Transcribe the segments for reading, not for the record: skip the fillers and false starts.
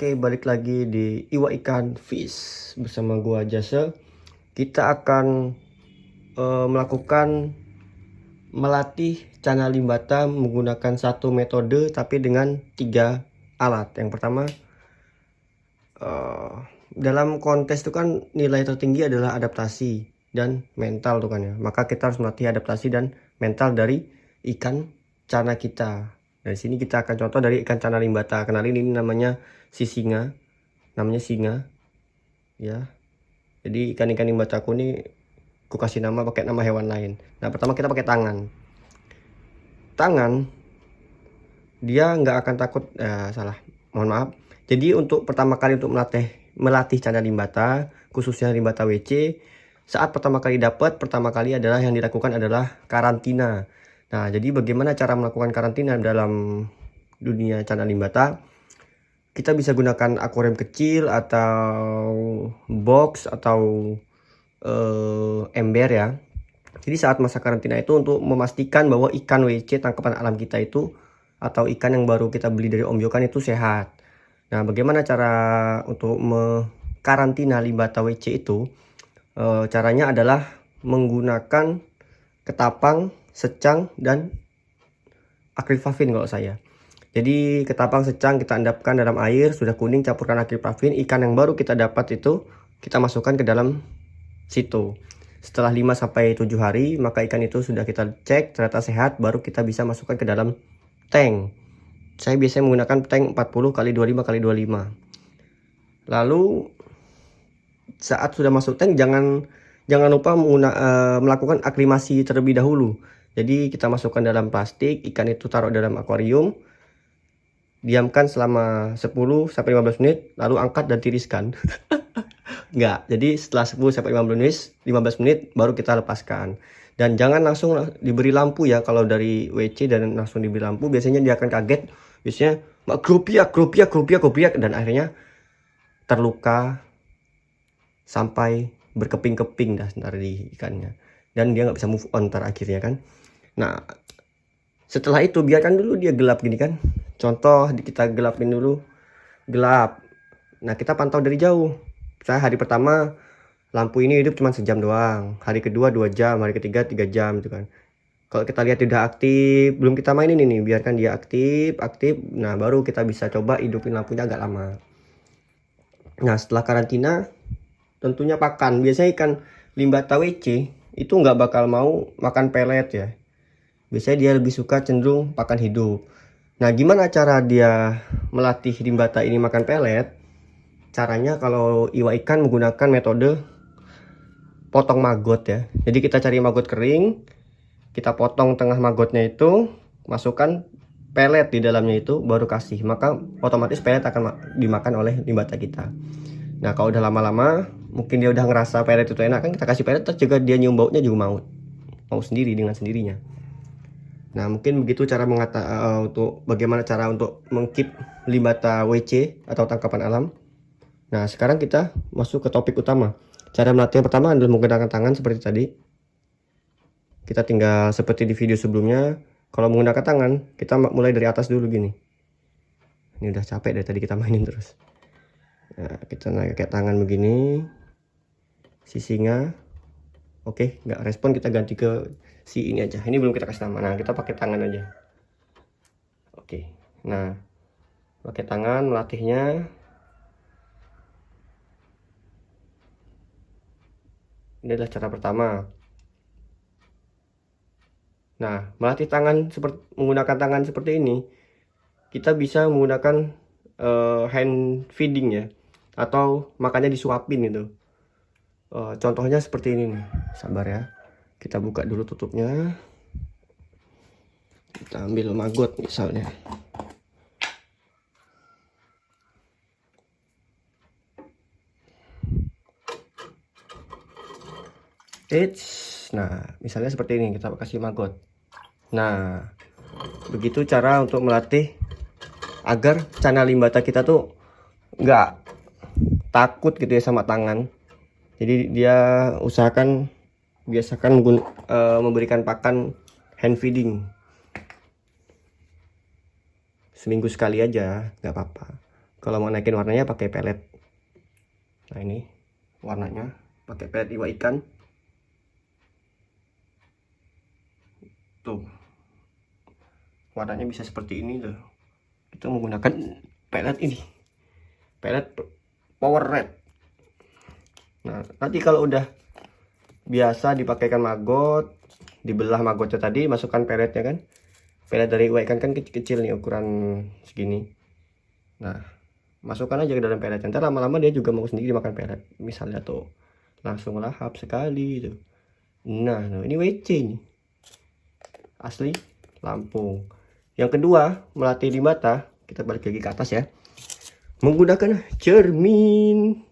Oke, balik lagi di Iwa Ikan Fish bersama gua Jase. Kita akan melakukan melatih chana limbata menggunakan satu metode tapi dengan 3 alat. Yang pertama, dalam kontes itu kan nilai tertinggi adalah adaptasi dan mental tuh kan ya. Maka kita harus melatih adaptasi dan mental dari ikan chana kita. Dari sini kita akan contoh dari ikan chana limbata. Kenalin, ini namanya si singa, namanya singa ya. Jadi ikan-ikan limbataku ini aku kasih nama pakai nama hewan lain. Nah, pertama kita pakai tangan dia nggak akan takut, salah, mohon maaf. Jadi untuk pertama kali untuk melatih chana limbata, khususnya limbata WC, saat pertama kali adalah yang dilakukan adalah karantina. Nah, jadi bagaimana cara melakukan karantina dalam dunia chana limbata? Kita bisa gunakan akuarium kecil atau box atau ember ya. Jadi saat masa karantina itu untuk memastikan bahwa ikan WC tangkapan alam kita itu atau ikan yang baru kita beli dari Om Jokan itu sehat. Nah, bagaimana cara untuk mengkarantina limbata WC itu? Caranya adalah menggunakan ketapang, secang, dan akrylpavin kalau saya. Jadi ketapang, secang kita endapkan dalam air, sudah kuning campurkan akrylpavin, ikan yang baru kita dapat itu kita masukkan ke dalam situ. Setelah 5-7 hari maka ikan itu sudah kita cek ternyata sehat, baru kita bisa masukkan ke dalam tank. Saya biasanya menggunakan tank 40x25x25. Lalu saat sudah masuk tank jangan lupa melakukan aklimasi terlebih dahulu. Jadi kita masukkan dalam plastik, ikan itu taruh dalam akuarium, diamkan selama 10-15 menit, lalu angkat dan tiriskan. Enggak, jadi setelah 10-15 menit baru kita lepaskan. Dan jangan langsung diberi lampu ya. Kalau dari WC dan langsung diberi lampu, biasanya dia akan kaget. Biasanya grupiak, dan akhirnya terluka sampai berkeping-keping dah ntar di ikannya. Dan dia nggak bisa move on ntar akhirnya kan. Nah, setelah itu biarkan dulu dia gelap gini kan. Contoh kita gelapin dulu, gelap. Nah, kita pantau dari jauh. Saya hari pertama lampu ini hidup cuma sejam doang, hari kedua 2 jam, hari ketiga 3 jam gitu kan. Kalau kita lihat udah aktif, belum kita mainin ini, biarkan dia aktif. Nah, baru kita bisa coba hidupin lampunya agak lama. Nah, setelah karantina tentunya pakan. Biasanya ikan limbata WC itu nggak bakal mau makan pelet ya. Biasanya dia lebih suka cenderung pakan hidup. Nah, gimana cara dia melatih limbata ini makan pelet? Caranya kalau iwa ikan menggunakan metode potong maggot ya. Jadi kita cari maggot kering, kita potong tengah maggotnya itu, masukkan pelet di dalamnya itu, baru kasih. Maka otomatis pelet akan dimakan oleh limbata kita. Nah, kalau udah lama-lama, mungkin dia udah ngerasa pelet itu enak kan, kita kasih pelet, terus juga dia nyium baunya juga mau sendiri dengan sendirinya. Nah, mungkin begitu cara untuk bagaimana cara untuk mengkeep limbata WC atau tangkapan alam. Nah, sekarang kita masuk ke topik utama. Cara melatih yang pertama adalah menggunakan tangan seperti tadi. Kita tinggal seperti di video sebelumnya. Kalau menggunakan tangan, kita mulai dari atas dulu gini. Ini udah capek dari tadi kita mainin terus. Nah, kita naik kayak tangan begini. Si singa. Oke, nggak respon, kita ganti ke si ini aja. Ini belum kita kasih nama. Nah, kita pakai tangan aja. Oke. Nah, pakai tangan melatihnya. Ini adalah cara pertama. Nah, melatih tangan menggunakan tangan seperti ini, kita bisa menggunakan hand feeding ya, atau makannya disuapin gitu. Contohnya seperti ini nih, sabar ya. Kita buka dulu tutupnya. Kita ambil maggot misalnya. Nah, misalnya seperti ini, kita kasih maggot. Nah, begitu cara untuk melatih agar chana limbata kita tuh nggak takut gitu ya sama tangan. Jadi dia biasakan memberikan pakan hand feeding. Seminggu sekali aja, nggak apa-apa. Kalau mau naikin warnanya pakai pelet. Nah ini warnanya pakai pelet iwa ikan. Tuh warnanya bisa seperti ini loh. Kita menggunakan pelet ini, pelet power red. Nah nanti kalau udah biasa dipakaikan maggot, dibelah maggotnya tadi, masukkan peletnya kan. Pelet dari iwa ikan kan kecil-kecil nih, ukuran segini. Nah masukkan aja ke dalam pelet, nanti lama-lama dia juga mau sendiri dimakan pelet. Misalnya tuh langsung lahap sekali tuh. Nah ini WC nih, asli Lampung. Yang kedua, melatih limbata, kita balik lagi ke atas ya, menggunakan cermin.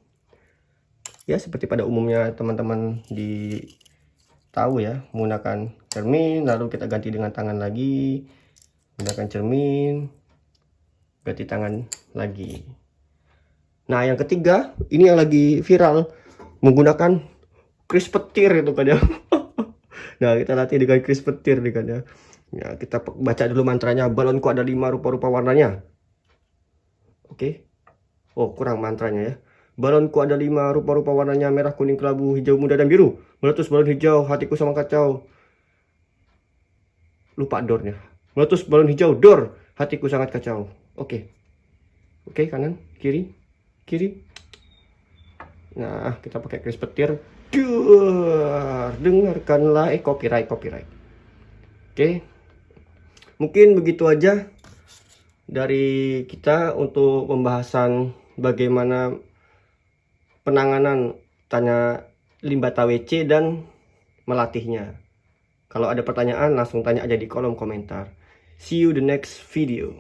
Ya seperti pada umumnya teman-teman di tahu ya, menggunakan cermin, lalu kita ganti dengan tangan lagi, menggunakan cermin, ganti tangan lagi. Nah yang ketiga, ini yang lagi viral, menggunakan kris petir itu kan ya. Nah kita latih dengan kris petir nih kan ya. Ya kita baca dulu mantranya. Balonku ada 5 rupa-rupa warnanya. Oke. Oh kurang mantranya ya. Balonku ada 5 rupa-rupa warnanya, merah, kuning, kelabu, hijau muda, dan biru. Meletus balon hijau, hatiku sama kacau. Lupa dornya. Meletus balon hijau, dor, hatiku sangat kacau. Oke. Oke, kanan, kiri, kiri. Nah, kita pakai kris petir. Dengarkanlah, copyright. Oke. Mungkin begitu aja dari kita untuk pembahasan bagaimana penanganan tanya limbata WC dan melatihnya. Kalau ada pertanyaan langsung tanya aja di kolom komentar. See you the next video.